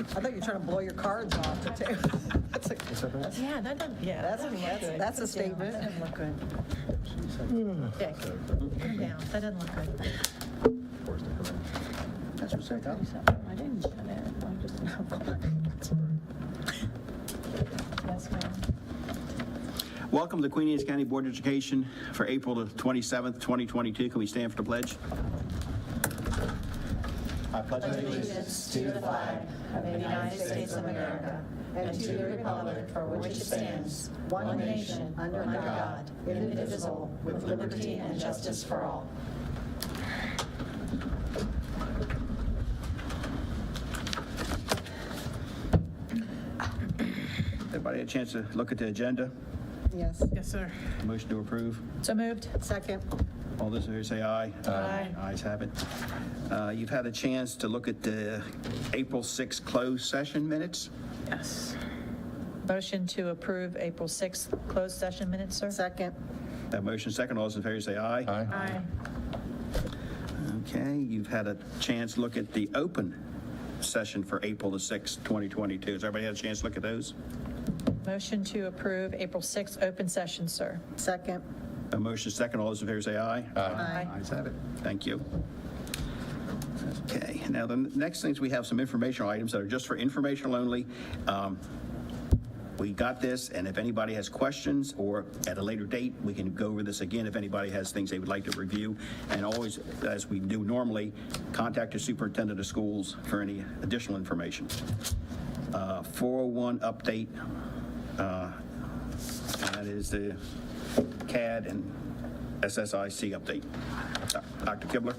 thought you were trying to blow your cards off to take. Yeah, that doesn't, yeah. That's a statement. That doesn't look good. Dick, put it down. That doesn't look good. That's what's up. I didn't shut it. I just, yes, ma'am. Welcome to the Queen Anne's County Board of Education for April the 27th, 2022. Can we stand for the pledge? I pledge Allegiance to the flag of the United States of America and to the republic for which it stands, one nation, under God, indivisible, with liberty and justice for all. Everybody had a chance to look at the agenda? Yes. Yes, sir. Motion to approve. So moved. Second. All those in favor say aye. Aye. Ayes have it. You've had a chance to look at the April 6th closed session minutes. Yes. Motion to approve April 6th closed session minutes, sir? Second. That motion second. All those in favor say aye. Aye. Okay, you've had a chance to look at the open session for April the 6th, 2022. Has everybody had a chance to look at those? Motion to approve April 6th open session, sir? Second. A motion second. All those in favor say aye. Aye. Ayes have it. Thank you. Okay, now the next things, we have some informational items that are just for informational only. We got this, and if anybody has questions or at a later date, we can go over this again if anybody has things they would like to review. And always, as we do normally, contact the superintendent of schools for any additional information. 401 update, that is the CAD and SSIC update. Dr. Kibler?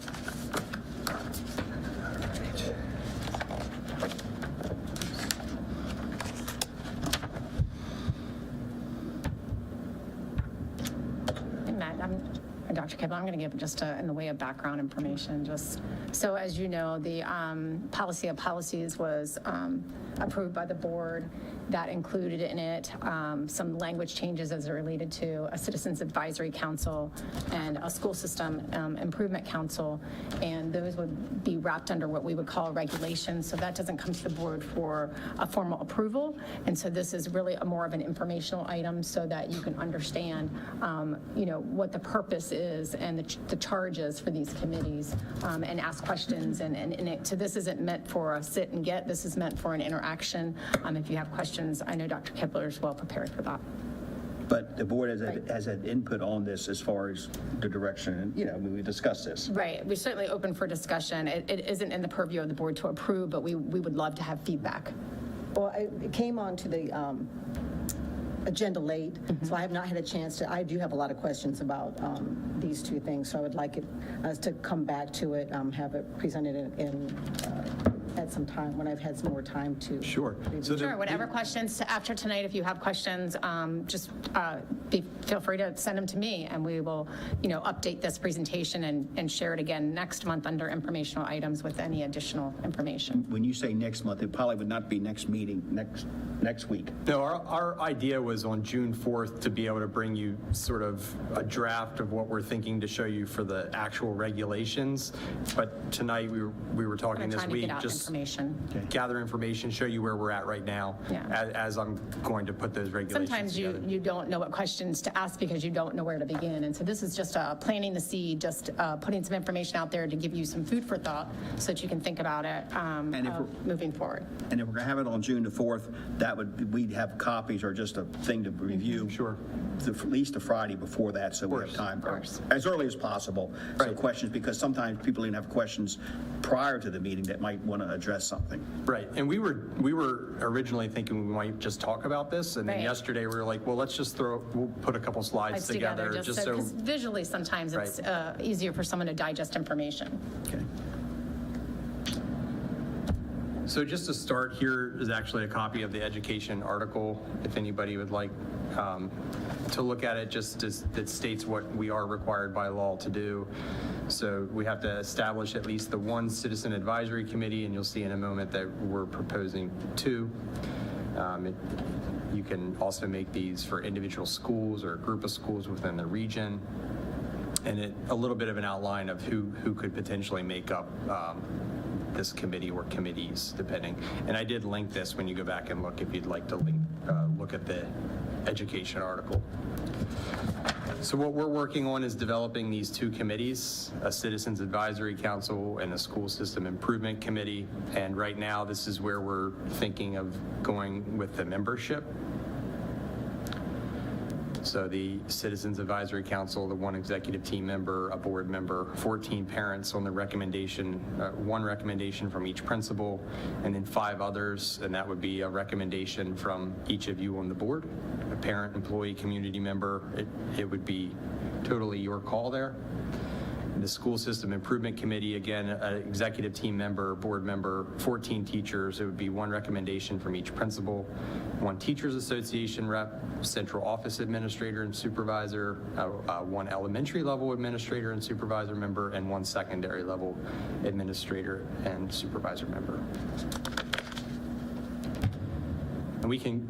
Matt, I'm Dr. Kibble. I'm going to give just in the way of background information. Just so as you know, the policy of policies was approved by the board. That included in it some language changes as it related to a Citizens Advisory Council and a School System Improvement Council, and those would be wrapped under what we would call regulations. So that doesn't come to the board for a formal approval, and so this is really more of an informational item so that you can understand, what the purpose is and the charges for these committees, and ask questions. So this isn't meant for a sit and get. This is meant for an interaction. If you have questions, I know Dr. Kibler is well prepared for that. But the board has had input on this as far as the direction, and, we discussed this. Right. We're certainly open for discussion. It isn't in the purview of the board to approve, but we would love to have feedback. Well, it came on to the agenda late, so I have not had a chance to. I do have a lot of questions about these two things, so I would like us to come back to it, have it presented at some time when I've had some more time to. Sure. Sure, whatever questions after tonight, if you have questions, just feel free to send them to me, and we will, update this presentation and share it again next month under informational items with any additional information. When you say next month, it probably would not be next meeting, next week. No, our idea was on June 4th to be able to bring you sort of a draft of what we're thinking to show you for the actual regulations. But tonight we were talking I'm this trying to week, get out just information. gather information, show you where we're at right now, Yeah. as I'm going to put those regulations Sometimes together. you don't know what questions to ask because you don't know where to begin. And so this is just planting the seed, just putting some information out there to give you some food for thought so that you can think about it moving forward. And if we're going to have it on June the 4th, we'd have copies or just a thing to review. Sure. At least the Friday before that, so we have time, as early as possible. So Right. questions, because sometimes people even have questions prior to the meeting that might want to address something. Right, and we were originally thinking we might just talk about this, and then Right. yesterday we were like, well, let's just we'll put a couple slides together just so. Because visually sometimes it's easier for someone to digest information. Okay. So just to start, here is actually a copy of the education article, if anybody would like to look at it, that states what we are required by law to do. So we have to establish at least the one citizen advisory committee, and you'll see in a moment that we're proposing two. You can also make these for individual schools or a group of schools within the region. And a little bit of an outline of who could potentially make up this committee or committees, depending. And I did link this when you go back and look, if you'd like to look at the education article. So what we're working on is developing these two committees, a Citizens Advisory Council and a School System Improvement Committee. And right now, this is where we're thinking of going with the membership. So the Citizens Advisory Council, the one executive team member, a board member, 14 parents on the recommendation, one recommendation from each principal, and then 5 others, and that would be a recommendation from each of you on the board, a parent, employee, community member. It would be totally your call there. The School System Improvement Committee, again, an executive team member, board member, 14 teachers. It would be one recommendation from each principal, one Teachers Association rep, central office administrator and supervisor, one elementary level administrator and supervisor member, and one secondary level administrator and supervisor member. And we can,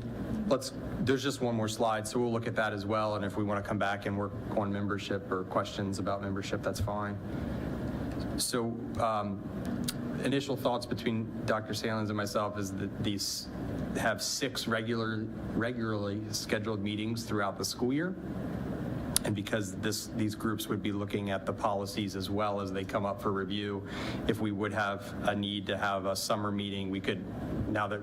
there's just one more slide, so we'll look at that as well, and if we want to come back and work on membership or questions about membership, that's fine. So initial thoughts between Dr. Salins and myself is that these have 6 regularly scheduled meetings throughout the school year. And because these groups would be looking at the policies as well as they come up for review, if we would have a need to have a summer meeting, we could, now that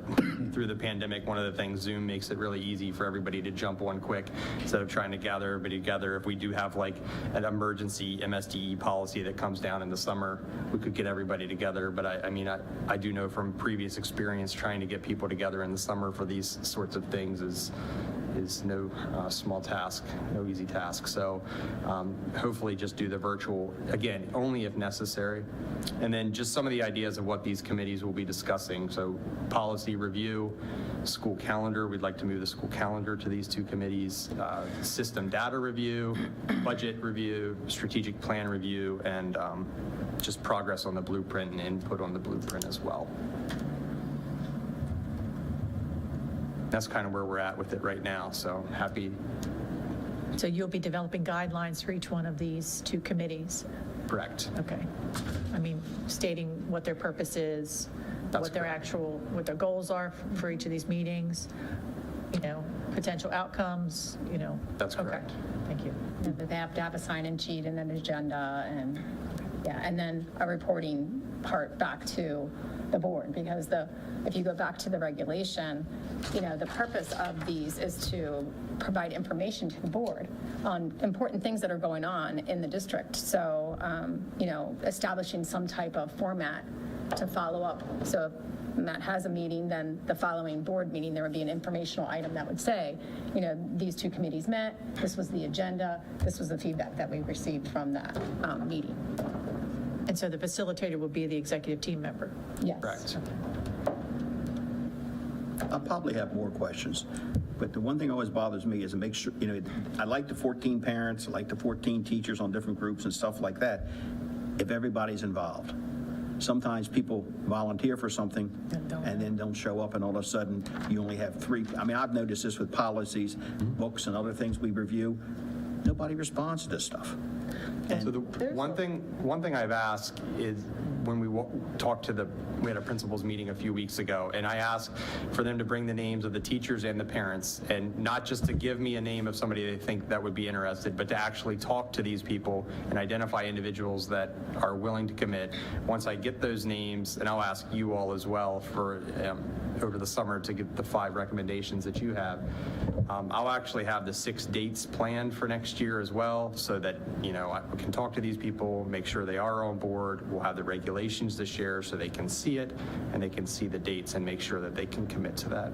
through the pandemic, one of the things, Zoom makes it really easy for everybody to jump on quick instead of trying to gather everybody together. If we do have like an emergency MSDE policy that comes down in the summer, we could get everybody together. But I do know from previous experience, trying to get people together in the summer for these sorts of things is no small task, no easy task. So hopefully just do the virtual, again, only if necessary. And then just some of the ideas of what these committees will be discussing. So policy review, school calendar, we'd like to move the school calendar to these 2 committees, system data review, budget review, strategic plan review, and just progress on the blueprint and input on the blueprint as well. That's kind of where we're at with it right now, so happy. So you'll be developing guidelines for each one of these 2 committees? Correct. Okay. I mean, stating what their purpose is, That's what their goals are for each of these meetings, potential outcomes, That's correct. Okay. Thank you. They have to have a sign-in sheet and an agenda, and and then a reporting part back to the board, because if you go back to the regulation, the purpose of these is to provide information to the board on important things that are going on in the district. So, establishing some type of format to follow up. So if Matt has a meeting, then the following board meeting, there would be an informational item that would say, these 2 committees met, this was the agenda, this was the feedback that we received from that meeting. And so the facilitator will be the executive team member? Yes. Correct. I'll probably have more questions, but the one thing that always bothers me is to make sure, I like the 14 parents, I like the 14 teachers on different groups and stuff like that, if everybody's involved. Sometimes people volunteer for something and then don't show up, and all of a sudden you only have 3. I've noticed this with policies, books, and other things we review. Nobody responds to this stuff. So the one thing I've asked is when we we had a principals meeting a few weeks ago, and I asked for them to bring the names of the teachers and the parents, and not just to give me a name of somebody they think that would be interested, but to actually talk to these people and identify individuals that are willing to commit. Once I get those names, and I'll ask you all as well for over the summer to get the 5 recommendations that you have, I'll actually have the 6 dates planned for next year as well, so that I can talk to these people, make sure they are on board. We'll have the regulations to share so they can see it and they can see the dates and make sure that they can commit to that.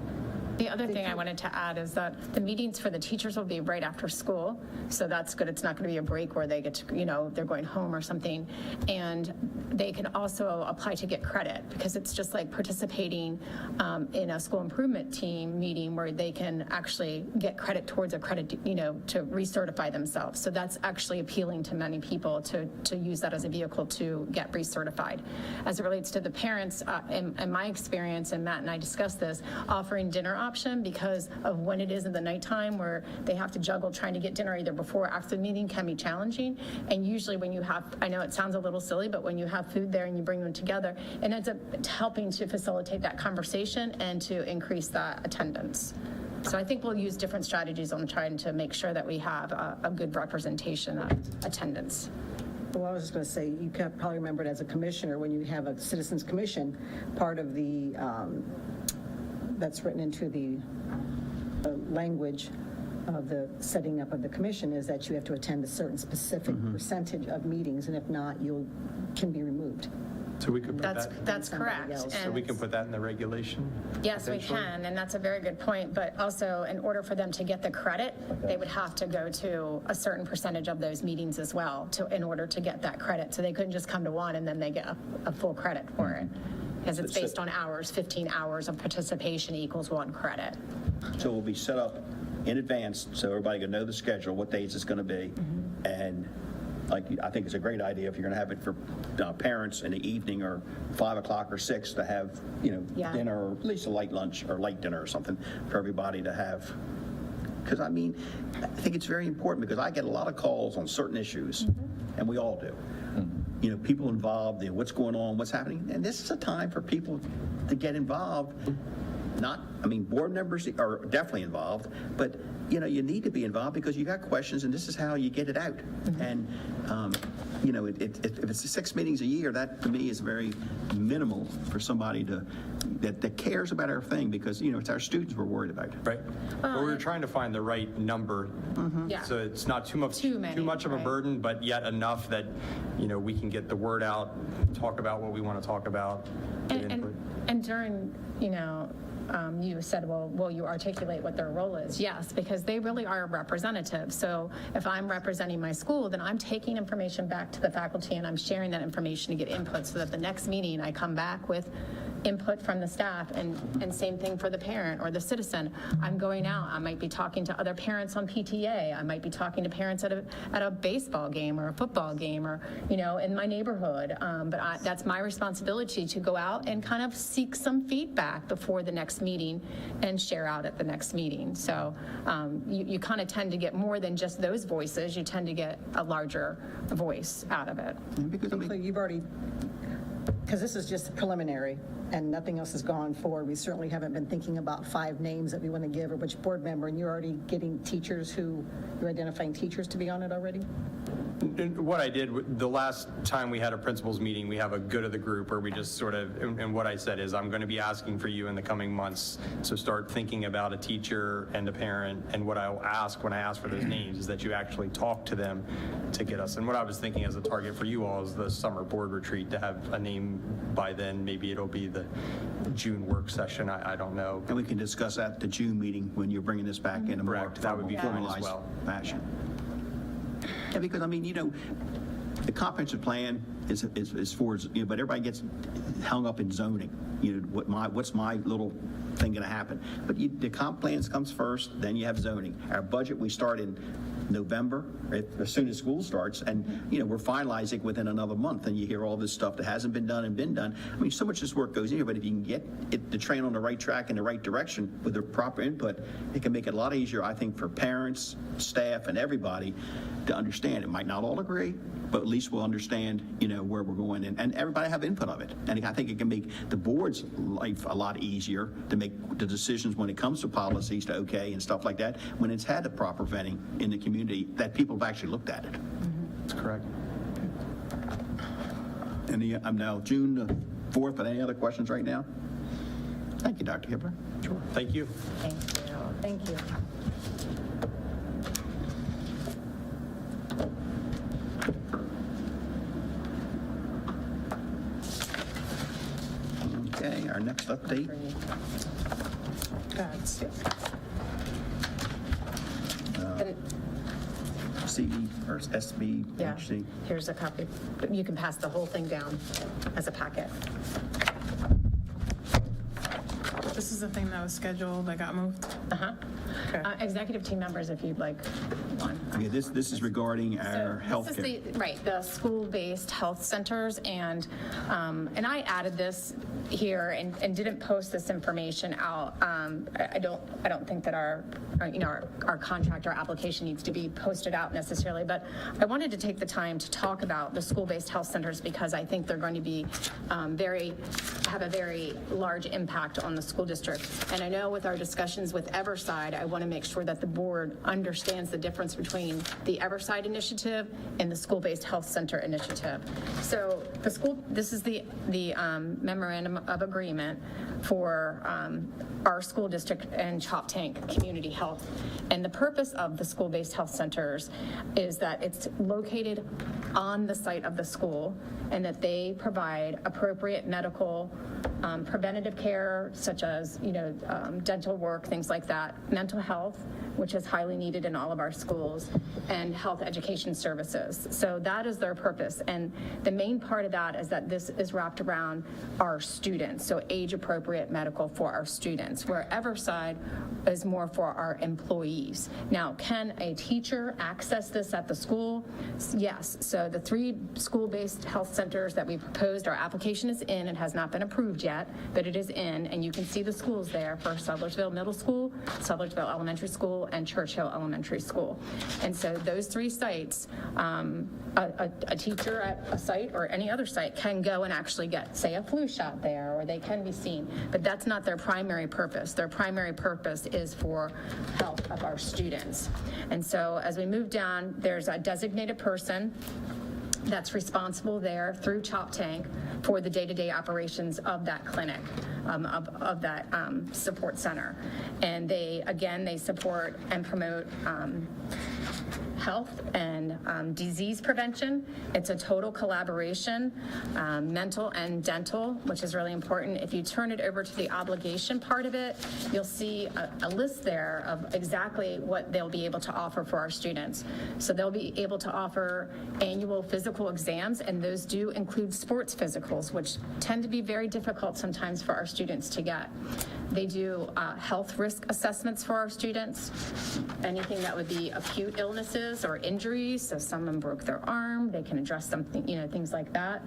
The other thing I wanted to add is that the meetings for the teachers will be right after school, so that's good. It's not going to be a break where they get to, they're going home or something. And they can also apply to get credit, because it's just like participating in a school improvement team meeting where they can actually get credit towards a credit, to recertify themselves. So that's actually appealing to many people to use that as a vehicle to get recertified. As it relates to the parents, in my experience, and Matt and I discussed this, offering dinner options option because of when it is in the nighttime where they have to juggle trying to get dinner either before or after the meeting can be challenging. And usually when you have, I know it sounds a little silly, but when you have food there and you bring them together, it ends up helping to facilitate that conversation and to increase that attendance. So I think we'll use different strategies on trying to make sure that we have a good representation of attendance. Well, I was just going to say, you can probably remember it as a commissioner, when you have a citizens commission, part of the, that's written into the language of the setting up of the commission is that you have to attend a certain specific percentage of meetings, and if not, you can be removed. So we could put that, That's correct. else. so we can put that in the regulation? Yes, we potentially? can, and that's a very good point, but also in order for them to get the credit, they would have to go to a certain percentage of those meetings as well in order to get that credit. So they couldn't just come to one and then they get a full credit for it. Because it's based on hours, 15 hours of participation equals 1 credit. So it will be set up in advance, so everybody can know the schedule, what days it's going to be. And like, I think it's a great idea if you're going to have it for parents in the evening or 5 o'clock or 6 to have, Yeah. dinner, or at least a light lunch or light dinner or something for everybody to have. Because I mean, I think it's very important because I get a lot of calls on certain issues, and we all do. People involved, what's going on, what's happening, and this is a time for people to get involved. Board members are definitely involved, but you need to be involved because you got questions, and this is how you get it out. And if it's 6 meetings a year, that to me is very minimal for somebody that cares about our thing, because it's our students we're worried about. Right. But we're trying to find the right number. Yeah. So it's not too much of a right. burden, but yet enough that, we can get the word out, talk about what we want to talk about. get input. And during, you said, well, will you articulate what their role is? Yes, because they really are a representative. So if I'm representing my school, then I'm taking information back to the faculty and I'm sharing that information to get input so that the next meeting I come back with input from the staff, and same thing for the parent or the citizen. I'm going out, I might be talking to other parents on PTA, I might be talking to parents at a baseball game or a football game or, in my neighborhood. But that's my responsibility to go out and kind of seek some feedback before the next meeting and share out at the next meeting. So you kind of tend to get more than just those voices, you tend to get a larger voice out of it. Because You've already, because this is just preliminary and nothing else has gone forward. We certainly haven't been thinking about 5 names that we want to give or which board member, and you're already getting teachers you're identifying teachers to be on it already? And what I did, the last time we had a principals meeting, we have a good of the group where we just sort of, and what I said is I'm going to be asking for you in the coming months to start thinking about a teacher and a parent, and what I'll ask when I ask for those names is that you actually talk to them to get us. And what I was thinking as a target for you all is the summer board retreat, to have a name by then. Maybe it'll be the June work session, I don't know. And we can discuss that at the June meeting when you're bringing this back in a more Correct. That would be fine as formalized well. fashion. Yeah, because the comprehensive plan is for, but everybody gets hung up in zoning. What's my little thing going to happen? But the comp plans comes first, then you have zoning. Our budget, we start in November, as soon as school starts, and we're finalizing within another month, and you hear all this stuff that hasn't been done and been done. So much of this work goes in here, but if you can get the train on the right track in the right direction with the proper input, it can make it a lot easier, I think, for parents, staff, and everybody to understand. It might not all agree, but at least we'll understand, where we're going, and everybody have input of it. And I think it can make the board's life a lot easier to make the decisions when it comes to policies to okay and stuff like that, when it's had the proper vetting in the community, that people have actually looked at it. That's correct. I'm now June 4th, but any other questions right now? Thank you, Dr. Kipper. Sure. Thank you. Thank you. Okay, our next update. CD or SB, Yeah, HC. here's a copy. You can pass the whole thing down as a packet. This is the thing that was scheduled that got moved. Uh-huh. Okay. Executive team members, if you'd like one. Okay, this is regarding our This healthcare. is the school-based health centers, and I added this here and didn't post this information out. I don't think that our contract, our application needs to be posted out necessarily, but I wanted to take the time to talk about the school-based health centers because I think they're going to be have a very large impact on the school district. And I know with our discussions with Everside, I want to make sure that the board understands the difference between the Everside initiative and the school-based health center initiative. So this is the memorandum of agreement for our school district and Chop Tank Community Health. And the purpose of the school-based health centers is that it's located on the site of the school and that they provide appropriate medical preventative care, such as, dental work, things like that, mental health, which is highly needed in all of our schools, and health education services. So that is their purpose. And the main part of that is that this is wrapped around our students, so age-appropriate medical for our students, where Everside is more for our employees. Now, can a teacher access this at the school? Yes. So the 3 school-based health centers that we proposed, our application is in. It has not been approved yet, but it is in, and you can see the schools there for Sudlersville Middle School, Sudlersville Elementary School, and Churchill Elementary School. And so those 3 sites, a teacher at a site or any other site can go and actually get, say, a flu shot there, or they can be seen, but that's not their primary purpose. Their primary purpose is for health of our students. And so as we move down, there's a designated person that's responsible there through Chop Tank for the day-to-day operations of that clinic, of that support center. And they support and promote health and disease prevention. It's a total collaboration, mental and dental, which is really important. If you turn it over to the obligation part of it, you'll see a list there of exactly what they'll be able to offer for our students. So they'll be able to offer annual physical exams, and those do include sports physicals, which tend to be very difficult sometimes for our students to get. They do health risk assessments for our students, anything that would be acute illnesses or injuries. So someone broke their arm, they can address something, things like that.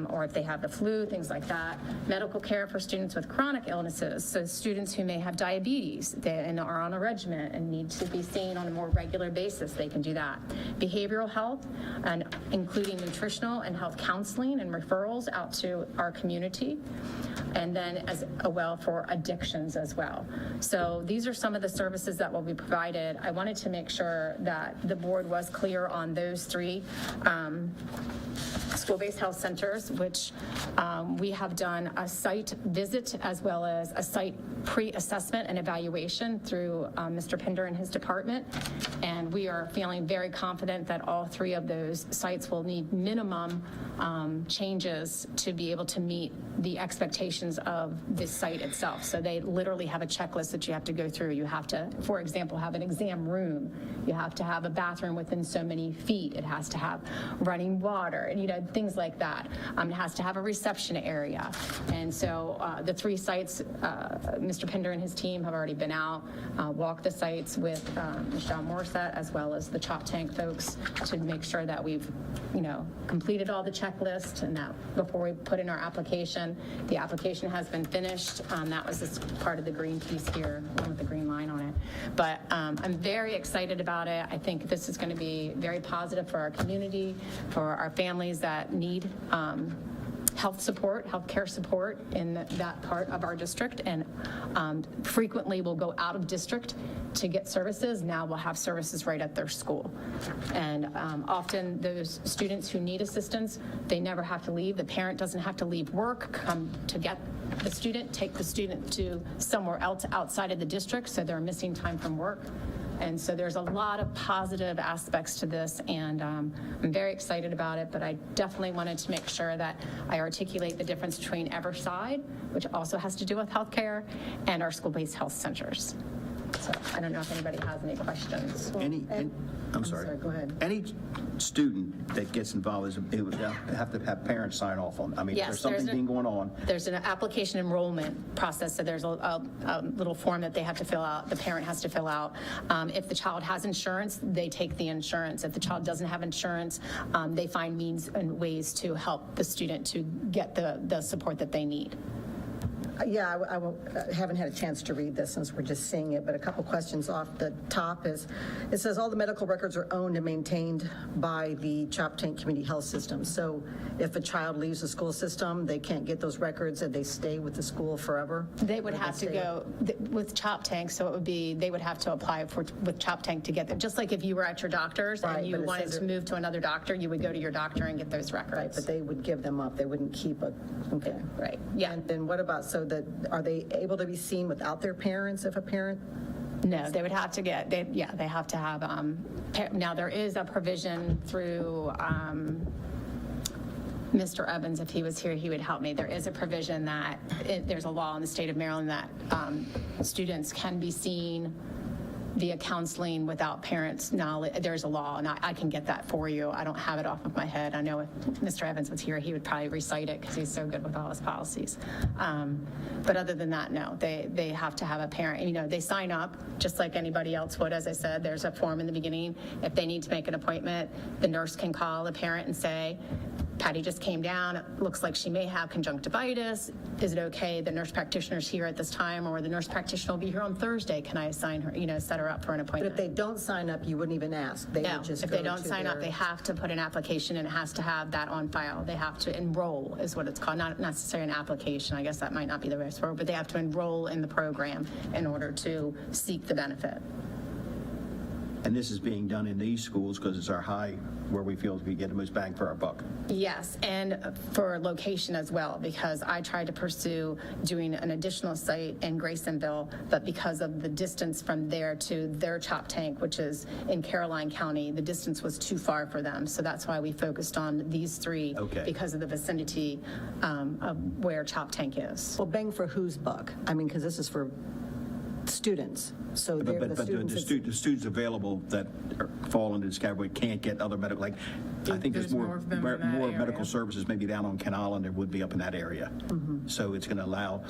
Or if they have the flu, things like that. Medical care for students with chronic illnesses. So students who may have diabetes and are on a regimen and need to be seen on a more regular basis, they can do that. Behavioral health, and including nutritional and health counseling and referrals out to our community. And then as well for addictions as well. So these are some of the services that will be provided. I wanted to make sure that the board was clear on those 3 school-based health centers, which we have done a site visit as well as a site pre-assessment and evaluation through Mr. Pinder and his department. And we are feeling very confident that all 3 of those sites will need minimum changes to be able to meet the expectations of this site itself. So they literally have a checklist that you have to go through. You have to, for example, have an exam room. You have to have a bathroom within so many feet. It has to have running water and, things like that. It has to have a reception area. And so the 3 sites, Mr. Pinder and his team have already been out, walked the sites with Michelle Morissette as well as the Chop Tank folks to make sure that we've, completed all the checklist and that before we put in our application. The application has been finished. That was this part of the green piece here, one with the green line on it. But I'm very excited about it. I think this is going to be very positive for our community, for our families that need healthcare support in that part of our district, and frequently will go out of district to get services. Now we'll have services right at their school. And often those students who need assistance, they never have to leave. The parent doesn't have to leave work, come to get the student, take the student to somewhere else outside of the district, so they're missing time from work. And so there's a lot of positive aspects to this, and I'm very excited about it, but I definitely wanted to make sure that I articulate the difference between Everside, which also has to do with healthcare, and our school-based health centers. So I don't know if anybody has any questions. I'm sorry. Go ahead. Any student that gets involved, it would have to have parents sign off on. I mean, Yes, there's something there's a- being going on. There's an application enrollment process, so there's a little form that they have to fill out, the parent has to fill out. If the child has insurance, they take the insurance. If the child doesn't have insurance, they find means and ways to help the student to get the support that they need. Yeah, I haven't had a chance to read this since we're just seeing it, but a couple questions off the top is, it says all the medical records are owned and maintained by the Choptank Community Health System. So if a child leaves the school system, they can't get those records and they stay with the school forever? They would Or have to stay go with Choptank, so it would be, they would have to apply with Choptank to get them. Just like if you were at your doctor's Right, and you but it wanted says to move to another doctor, you would go to your doctor and get those records. Right, but they would give them up. They wouldn't keep a, okay. Right, yeah. And then what about, are they able to be seen without their parents if a parent? No, they would have to get, they have to have, now there is a provision through Mr. Evans, if he was here, he would help me. There is a provision that, there's a law in the state of Maryland that students can be seen via counseling without parents' knowledge. There's a law, and I can get that for you. I don't have it off of my head. I know if Mr. Evans was here, he would probably recite it because he's so good with all his policies. But other than that, no, they have to have a parent. You know, they sign up just like anybody else would. As I said, there's a form in the beginning. If they need to make an appointment, the nurse can call the parent and say, Patty just came down. It looks like she may have conjunctivitis. Is it okay? The nurse practitioner's here at this time, or the nurse practitioner will be here on Thursday. Can I assign her, set her up for an But appointment? if they don't sign up, you wouldn't even ask. They No, would just if they go don't to sign up, their- they have to put an application and it has to have that on file. They have to enroll is what it's called, not necessarily an application. I guess that might not be the best word, but they have to enroll in the program in order to seek the benefit. And this is being done in these schools because it's our high, where we feel we get the most bang for our buck. Yes, and for location as well, because I tried to pursue doing an additional site in Graysonville, but because of the distance from there to their Choptank, which is in Caroline County, the distance was too far for them. So that's why we focused on these three, Okay. because of the vicinity of where Choptank is. Well, bang for whose buck? I mean, because this is for students. So they're But the the students. that's- the students available that fall into this category can't get other medical, like, I think there's There's more of them in that more area. medical services maybe down on Canal than there would be up in that area. Mm-hmm. So it's going to allow,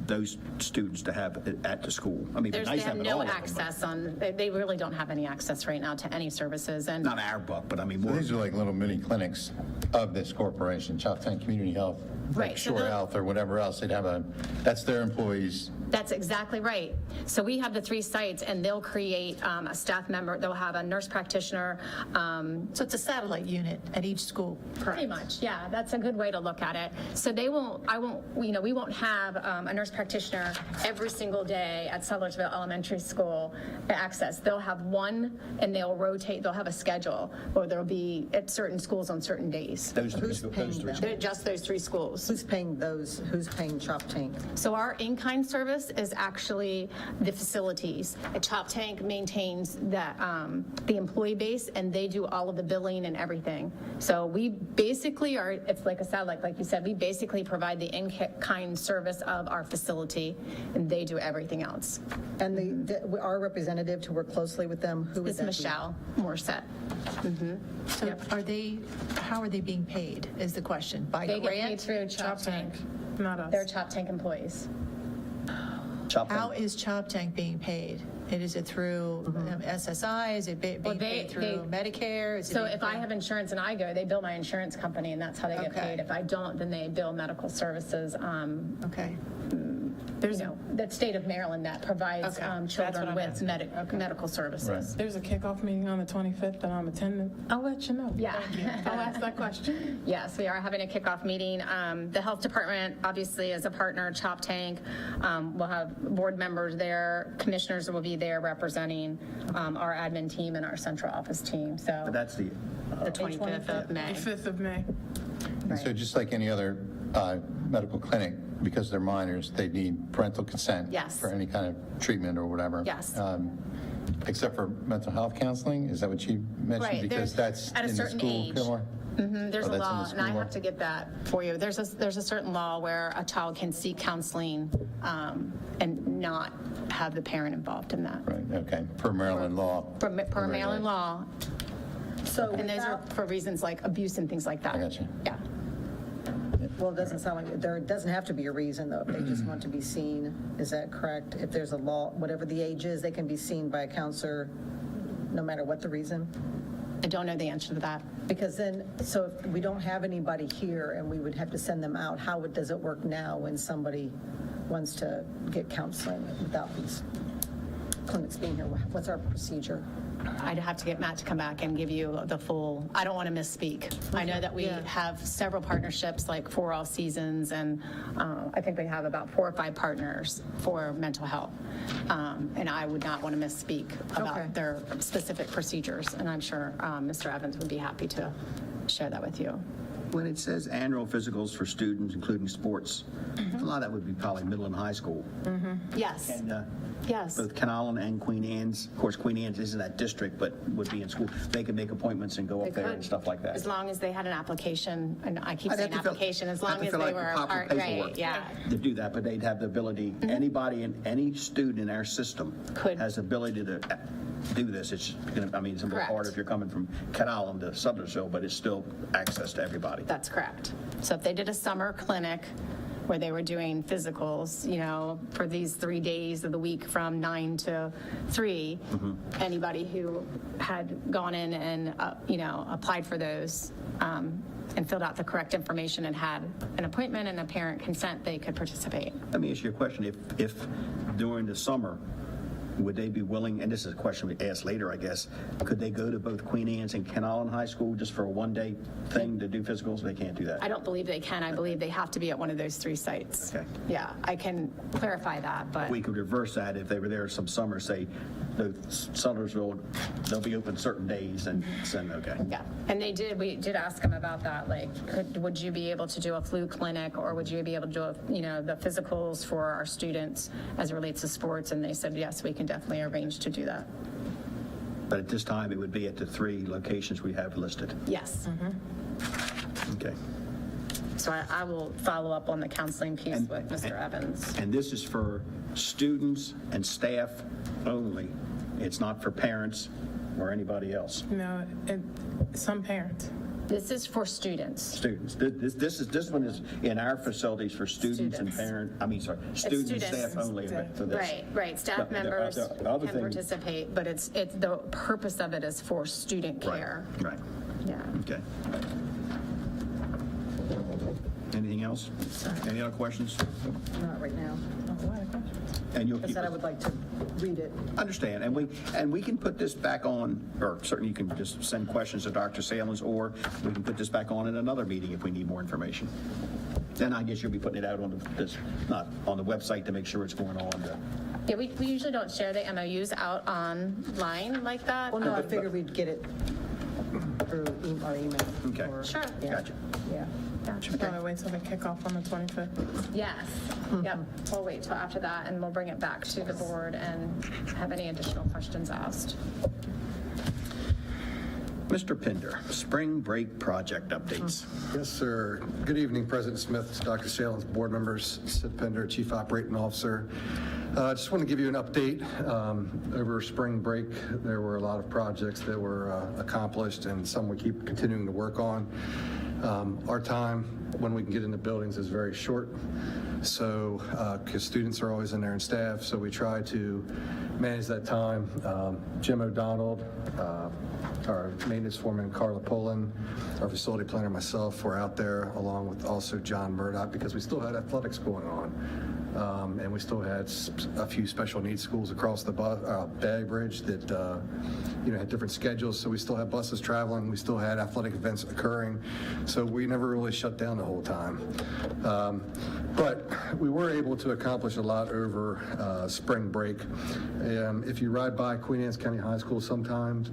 those students to have it at the school. I mean, it'd be They nice to have have it all no of them, but access they really don't have any access right now to any services. And not our buck, but I mean, So more. these are like little mini clinics of this corporation, Choptank Community Health, Right, like so Shore the- Health or whatever else. That's their employees. That's exactly right. So we have the 3 sites, and they'll create a staff member, they'll have a nurse practitioner. So it's a satellite unit at each school. Pretty much, yeah, that's a good way to look at it. So we won't have a nurse practitioner every single day at Sudlersville Elementary School access. They'll have one, and they'll rotate, they'll have a schedule, or there'll be at certain schools on certain days. Those Who's paying them? They're just those 3 schools. Who's paying those? Who's paying Choptank? So our in-kind service is actually the facilities. Choptank maintains the employee base, and they do all of the billing and everything. So we basically it's like a satellite, like you said, we basically provide the in-kind service of our facility, and they do everything else. And our representative to work closely with them, who would It's that be? Michelle Morissette. So how are they being paid is the question? By They get paid grant? through Choptank. Not us. They're Choptank employees. Chop How them. is Choptank being paid? Is it through SSI? Is it being Well, paid through Medicare? Is it So being if I paid- have insurance and I go, they bill my insurance company, and that's how they get Okay. paid. If I don't, then they bill medical services. Okay. The state of Maryland that provides Okay. That's children what I'm with asking. medical services. There's a kickoff meeting on the 25th that I'm attending. I'll let you know. Yeah. Thank you. I'll ask that question. Yes, we are having a kickoff meeting. The health department, obviously, is a partner, Choptank. We'll have board members there, commissioners will be there representing our admin team and our central office team. So But that's the, the 25th of May. The 5th of May. And so just like any other medical clinic, because they're minors, they need parental consent Yes. for any kind of treatment or whatever. Yes. Except for mental health counseling, is that what you mentioned? Right, Because there's- that's at a in the certain school, age. Gilmore? There's Oh, a that's in the law, and I school law? have to get that for you. There's a certain law where a child can seek counseling and not have the parent involved in that. Right, okay, per Maryland law. Per Right, Maryland right. law, So and those are for reasons like abuse and things like that. I got you. Yeah. well, it doesn't sound like, there doesn't have to be a reason, though, if they just want to be seen, is that correct? If there's a law, whatever the age is, they can be seen by a counselor, no matter what the reason? I don't know the answer to that. Because then, so if we don't have anybody here and we would have to send them out, does it work now when somebody wants to get counseling without these clinics being here? What's our procedure? I'd have to get Matt to come back and give you the full, I don't want to misspeak. I know that we have several partnerships, like For All Seasons, and I think we have about 4 or 5 partners for mental health. And I would not want to misspeak about Okay. their specific procedures, and I'm sure Mr. Evans would be happy to share that with you. When it says annual physicals for students, including sports, a lot of that would be probably middle and high school. Yes, And yes. both Canallen and Queen Anne's, of course, Queen Anne's isn't that district, but would be in school. They could make appointments and go up there and stuff like that. As long as they had an application, and I keep I'd have saying to fill- application, as have long to as fill they out the were, proper right, paperwork yeah. to do that, but they'd have the ability, anybody, and any student in our system Could. has the ability to do this. It's, I mean, it's a little Correct. harder if you're coming from Canallen to Sudlersville, but it's still access to everybody. That's correct. So if they did a summer clinic where they were doing physicals, for these 3 days of the week from 9 to 3, anybody who had gone in and, applied for those and filled out the correct information and had an appointment and a parent consent, they could participate. Let me ask you a question. If during the summer, would they be willing, and this is a question we ask later, I guess, could they go to both Queen Anne's and Canallen High School just for a one-day thing to do physicals? They can't do that. I don't believe they can. I believe they have to be at one of those 3 sites. Okay. Yeah, I can clarify that, but. We could reverse that if they were there some summer, say, Sudlersville, they'll be open certain days and send, okay. Yeah, and we did ask them about that, like, would you be able to do a flu clinic, or would you be able to do, the physicals for our students as it relates to sports? And they said, yes, we can definitely arrange to do that. But at this time, it would be at the 3 locations we have listed. Yes. Okay. So I will follow up on the counseling piece with Mr. Evans. And this is for students and staff only. It's not for parents or anybody else. No, some parents. This is for students. Students. This one is in our facilities for students and Students. students and students. staff only for this. Right. Staff The members other can thing- participate, but it's the purpose of it is for student Right, care. right. Yeah. Okay. Anything else? Any other questions? Not right now. And you'll I keep said I us- would like to read it. Understand, and we can put this back on, or certainly you can just send questions to Dr. Salins, or we can put this back on in another meeting if we need more information. Then I guess you'll be putting it out on not on the website to make sure it's going on. Yeah, we usually don't share the MOUs out online like that. Well, no, I figured we'd get it through our email. Okay. or- Sure. yeah, Gotcha. Yeah. Gotta wait till the kickoff on the 25th. Yes, yep, we'll wait till after that, and we'll bring it back to the board and have any additional questions asked. Mr. Pinder, spring break project updates. Yes, sir. Good evening, President Smith, Dr. Salins, board members, Sid Pender, Chief Operating Officer. Just want to give you an update. Over spring break, there were a lot of projects that were accomplished and some we keep continuing to work on. Our time when we can get into buildings is very short, so because students are always in there and staff, so we try to manage that time. Jim O'Donnell, our maintenance foreman, Carla Pullen, our facility planner, myself, were out there along with also John Murdoch because we still had athletics going on. And we still had a few special needs schools across the Bay Bridge that had different schedules. So we still had buses traveling. We still had athletic events occurring. So we never really shut down the whole time. But we were able to accomplish a lot over spring break. If you ride by Queen Anne's County High School sometimes,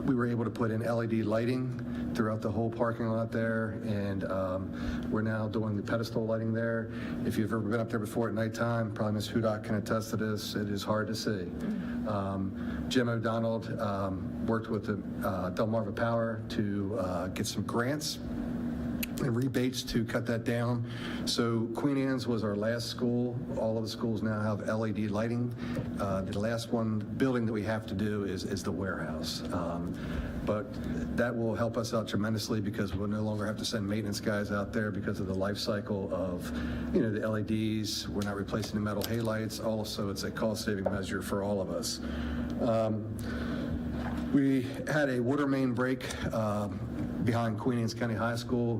we were able to put in LED lighting throughout the whole parking lot there, and we're now doing the pedestal lighting there. If you've ever been up there before at nighttime, probably Ms. Hudak can attest to this, it is hard to see. Jim O'Donnell worked with the Delmarva Power to get some grants and rebates to cut that down. So Queen Anne's was our last school. All of the schools now have LED lighting. The last building that we have to do is the warehouse. But that will help us out tremendously because we'll no longer have to send maintenance guys out there because of the life cycle of, the LEDs. We're not replacing the metal halides. Also, it's a cost-saving measure for all of us. We had a water main break behind Queen Anne's County High School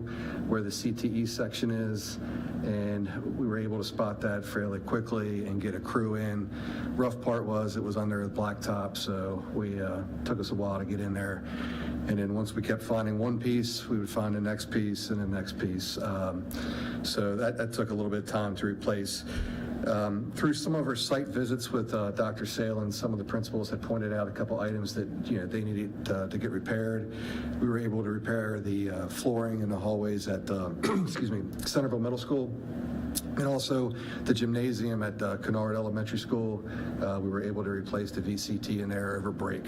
where the CTE section is, and we were able to spot that fairly quickly and get a crew in. Rough part was it was under the blacktop, so we took us a while to get in there. And then once we kept finding one piece, we would find the next piece and the next piece. So that took a little bit of time to replace. Through some of our site visits with Dr. Salen, some of the principals had pointed out a couple items that they needed to get repaired. We were able to repair the flooring in the hallways at Centerville Middle School, and also the gymnasium at Kennard Elementary School. We were able to replace the VCT in there over break.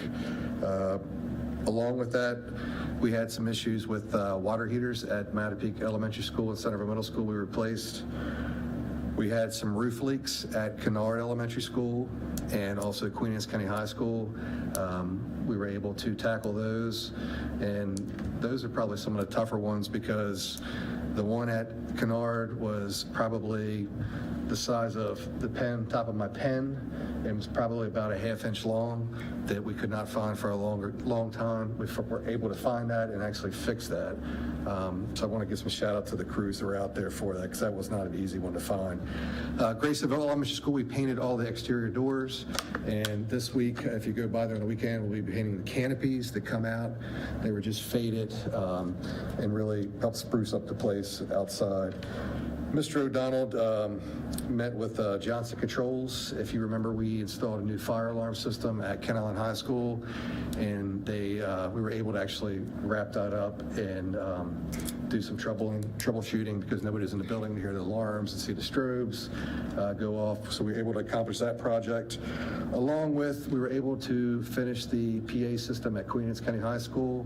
Along with that, we had some issues with water heaters at Mattapique Elementary School and Centerville Middle School we replaced. We had some roof leaks at Kennard Elementary School and also Queen Anne's County High School. We were able to tackle those, and those are probably some of the tougher ones because the one at Kennard was probably the size of the top of my pen. It was probably about a ½ inch long that we could not find for a long time. We were able to find that and actually fix that. So I want to give some shout out to the crews that were out there for that because that was not an easy one to find. Graysonville Elementary School, we painted all the exterior doors. And this week, if you go by there on the weekend, we'll be painting the canopies that come out. They were just faded and really helped spruce up the place outside. Mr. O'Donnell met with Johnson Controls. If you remember, we installed a new fire alarm system at Ken Island High School, and we were able to actually wrap that up and do some troubleshooting because nobody's in the building to hear the alarms and see the strobes go off. So we were able to accomplish that project. Along with, we were able to finish the PA system at Queen Anne's County High School,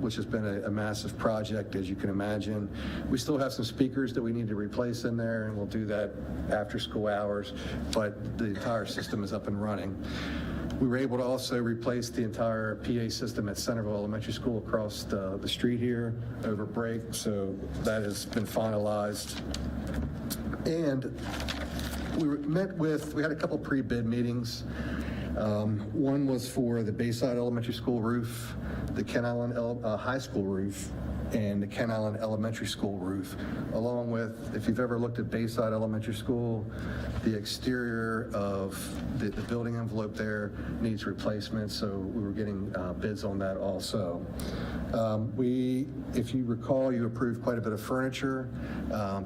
which has been a massive project, as you can imagine. We still have some speakers that we need to replace in there, and we'll do that after school hours, but the entire system is up and running. We were able to also replace the entire PA system at Centerville Elementary School across the street here over break, so that has been finalized. And we had a couple pre-bid meetings. One was for the Bayside Elementary School roof, the Ken Island High School roof, and the Ken Island Elementary School roof, along with, if you've ever looked at Bayside Elementary School, the exterior of the building envelope there needs replacement, so we were getting bids on that also. If you recall, you approved quite a bit of furniture,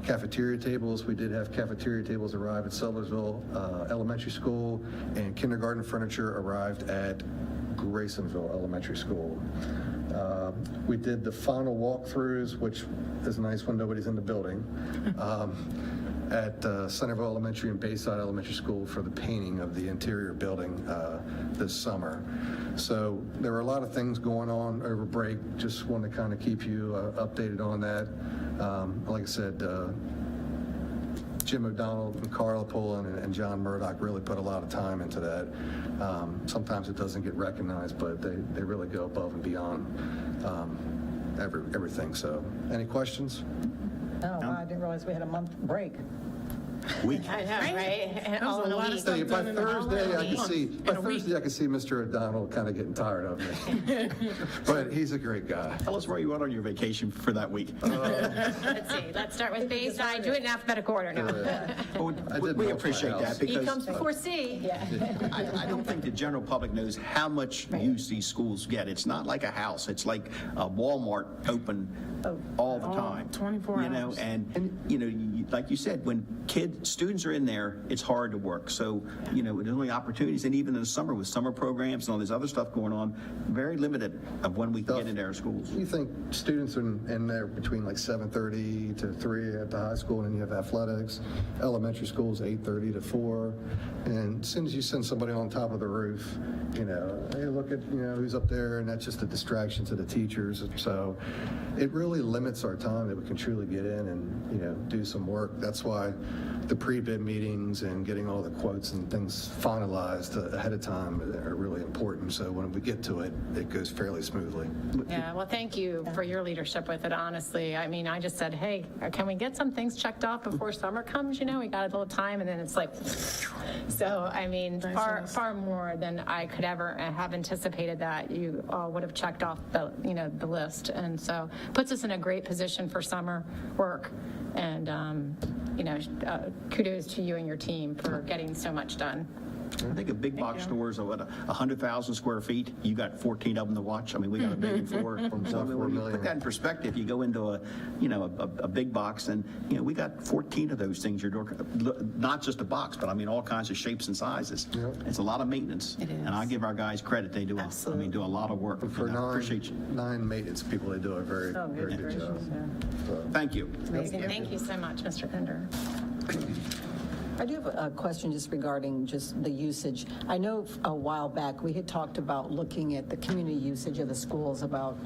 cafeteria tables. We did have cafeteria tables arrive at Sellersville Elementary School, and kindergarten furniture arrived at Graysonville Elementary School. We did the final walkthroughs, which is nice when nobody's in the building, at Centerville Elementary and Bayside Elementary School for the painting of the interior building this summer. So there were a lot of things going on over break. Just wanted to kind of keep you updated on that. Like I said, Jim O'Donnell and Carla Pullen and John Murdoch really put a lot of time into that. Sometimes it doesn't get recognized, but they really go above and beyond everything. So, any questions? Oh, wow, I didn't realize we had a month break. Week. I know, right? All in a week. By Thursday, I can see Mr. O'Donnell kind of getting tired of me. But he's a great guy. Tell us where you went on your vacation for that week. Let's see, let's start with Bayside, do it in alphabetical order now. Well, we appreciate that E because comes before C. I don't think the general public knows how much use these schools get. It's not like a house. It's like a Walmart open all the time. 24 you know, hours. and you know, like you said, when students are in there, it's hard to work. So, there's only opportunities, and even in the summer with summer programs and all this other stuff going on, very limited of when we can get into our schools. You think students are in there between like 7:30 to 3 at the high school, and then you have athletics. Elementary schools 8:30 to 4, and as soon as you send somebody on top of the roof, hey, look at who's up there, and that's just a distraction to the teachers. So it really limits our time that we can truly get in and do some work. That's why the pre-bid meetings and getting all the quotes and things finalized ahead of time are really important. So when we get to it, it goes fairly smoothly. Yeah, well, thank you for your leadership with it, honestly. I mean, I just said, hey, can we get some things checked off before summer comes? We got a little time, and then it's like, so, I mean, far more than I could ever have anticipated that you all would have checked off the list. And so puts us in a great position for summer work. And, kudos to you and your team for getting so much done. I think a big box store is 100,000 square feet. You got 14 of them to watch. I mean, we got $1 million for. So when you put that in perspective, you go into a big box, and we got 14 of those things. Not just a box, but I mean all kinds of shapes and sizes. Yep. It's a lot of maintenance, and I give our guys credit. They do do a lot of work. For appreciate you. 9 maintenance people, they do a very good job. So. Thank you. Amazing. Thank you so much, Mr. Pender. I do have a question just regarding just the usage. I know a while back we had talked about looking at the community usage of the schools, about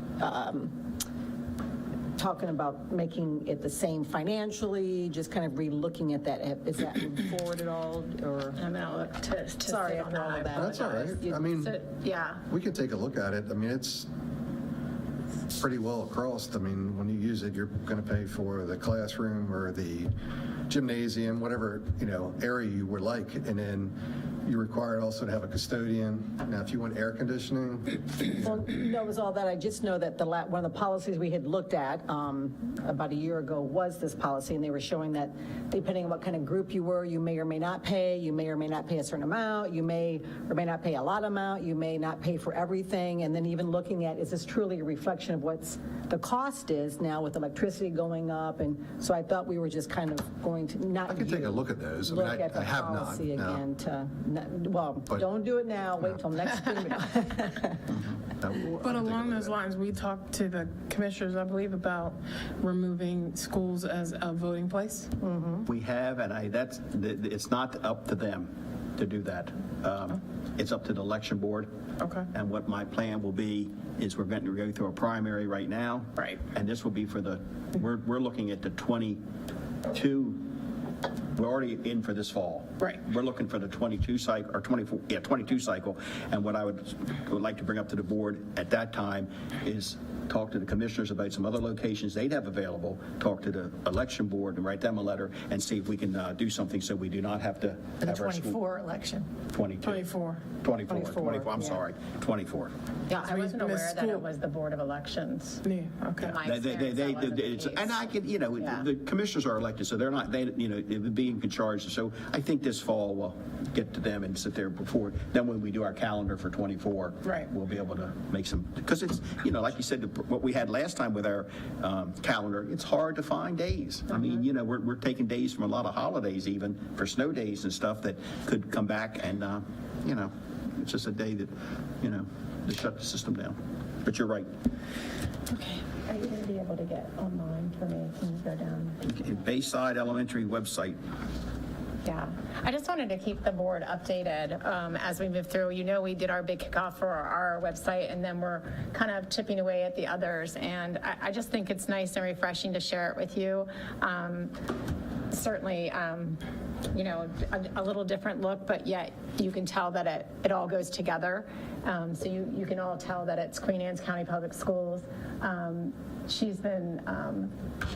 talking about making it the same financially, just kind of re-looking at that. Is that moving forward at all? Or I'm going to look to sorry sit on after all of that. That's all right. I mean, yeah. we can take a look at it. I mean, it's pretty well across. I mean, when you use it, you're going to pay for the classroom or the gymnasium, whatever, area you would like. And then you're required also to have a custodian. Now, if you want air conditioning. Well, no, it was all that. I just know that one of the policies we had looked at about a year ago was this policy, and they were showing that depending on what kind of group you were, you may or may not pay. You may or may not pay a certain amount. You may or may not pay a lot amount. You may not pay for everything. And then even looking at, is this truly a reflection of what's the cost is now with electricity going up? And so I thought we were just kind of going to not. I can take a look at those. I mean, Look at the I have not. policy No. again to. Don't do it now. Wait till next meeting. But along those lines, we talked to the commissioners, I believe, about removing schools as a voting place. We have, and it's not up to them to do that. It's up to the election board. Okay. And what my plan will be is we're going to go through a primary right now. Right. And this will be for we're looking at the 22. We're already in for this fall. Right. We're looking for the 22 cycle, or 22 cycle. And what I would like to bring up to the board at that time is talk to the commissioners about some other locations they'd have available, talk to the election board and write them a letter and see if we can do something so we do not have to For the have our school. 24 election. 22. 24. 24, I'm yeah. sorry, 24. Yeah, I wasn't Miss aware that it School. was the Board of Elections. Yeah, okay. In my experience, that wasn't the case. And I can, Yeah. the commissioners are elected, so they're not, it would be in charge. So I think this fall we'll get to them and sit there before, then when we do our calendar for 24, Right. we'll be able to make some, because it's, like you said, what we had last time with our calendar, it's hard to find days. I mean, we're taking days from a lot of holidays, even for snow days and stuff that could come back, and, it's just a day that, to shut the system down. But you're right. Okay. Are you going to be able to get online for me? Can you go down? Bayside Elementary website. Yeah, I just wanted to keep the board updated as we move through. We did our big kickoff for our website, and then we're kind of chipping away at the others. And I just think it's nice and refreshing to share it with you. Certainly, a little different look, but yet you can tell that it all goes together. So you can all tell that it's Queen Anne's County Public Schools. She's been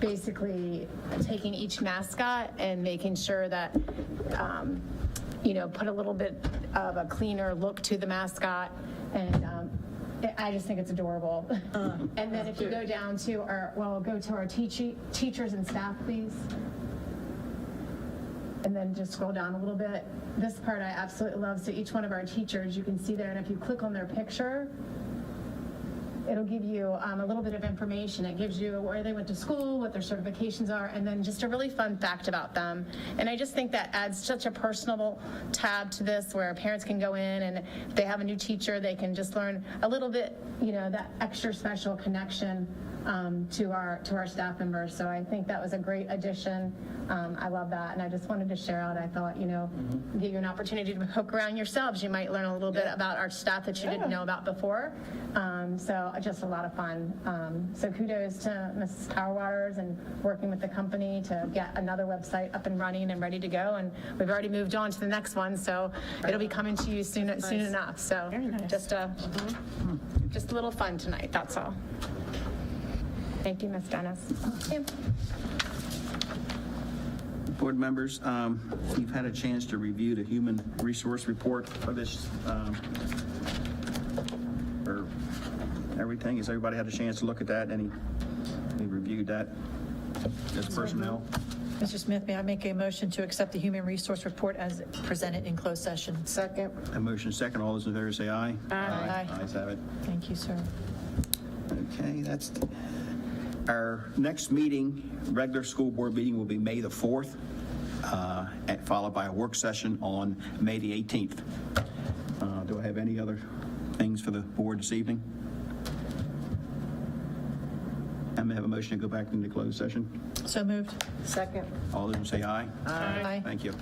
basically taking each mascot and making sure that, put a little bit of a cleaner look to the mascot. And I just think it's adorable. And then if you go down to go to our teachers and staff, please. And then just scroll down a little bit. This part I absolutely love. So each one of our teachers, you can see there, and if you click on their picture, it'll give you a little bit of information. It gives you where they went to school, what their certifications are, and then just a really fun fact about them. And I just think that adds such a personable tab to this where parents can go in and if they have a new teacher, they can just learn a little bit, that extra special connection to our staff members. So I think that was a great addition. I love that. And I just wanted to share out. I thought, give you an opportunity to poke around yourselves. You might learn a little bit about our staff that you didn't know about before. So just a lot of fun. So kudos to Mrs. Powerwaters and working with the company to get another website up and running and ready to go. And we've already moved on to the next one. So it'll be coming to you soon enough. So just a little fun tonight. That's all. Thank you, Ms. Dennis. Board members, you've had a chance to review the human resource report for this, or everything. Has everybody had a chance to look at that? Any reviewed that as personnel? Mr. Smith, may I make a motion to accept the human resource report as presented in closed session? Second. A motion second. All those in favor say aye. Aye. Ayes have it. Thank you, sir. Okay, that's our next meeting. Regular school board meeting will be May the 4th, followed by a work session on May the 18th. Do I have any other things for the board this evening? I may have a motion to go back into closed session. So moved. Second. All those who say aye. Aye. Thank you.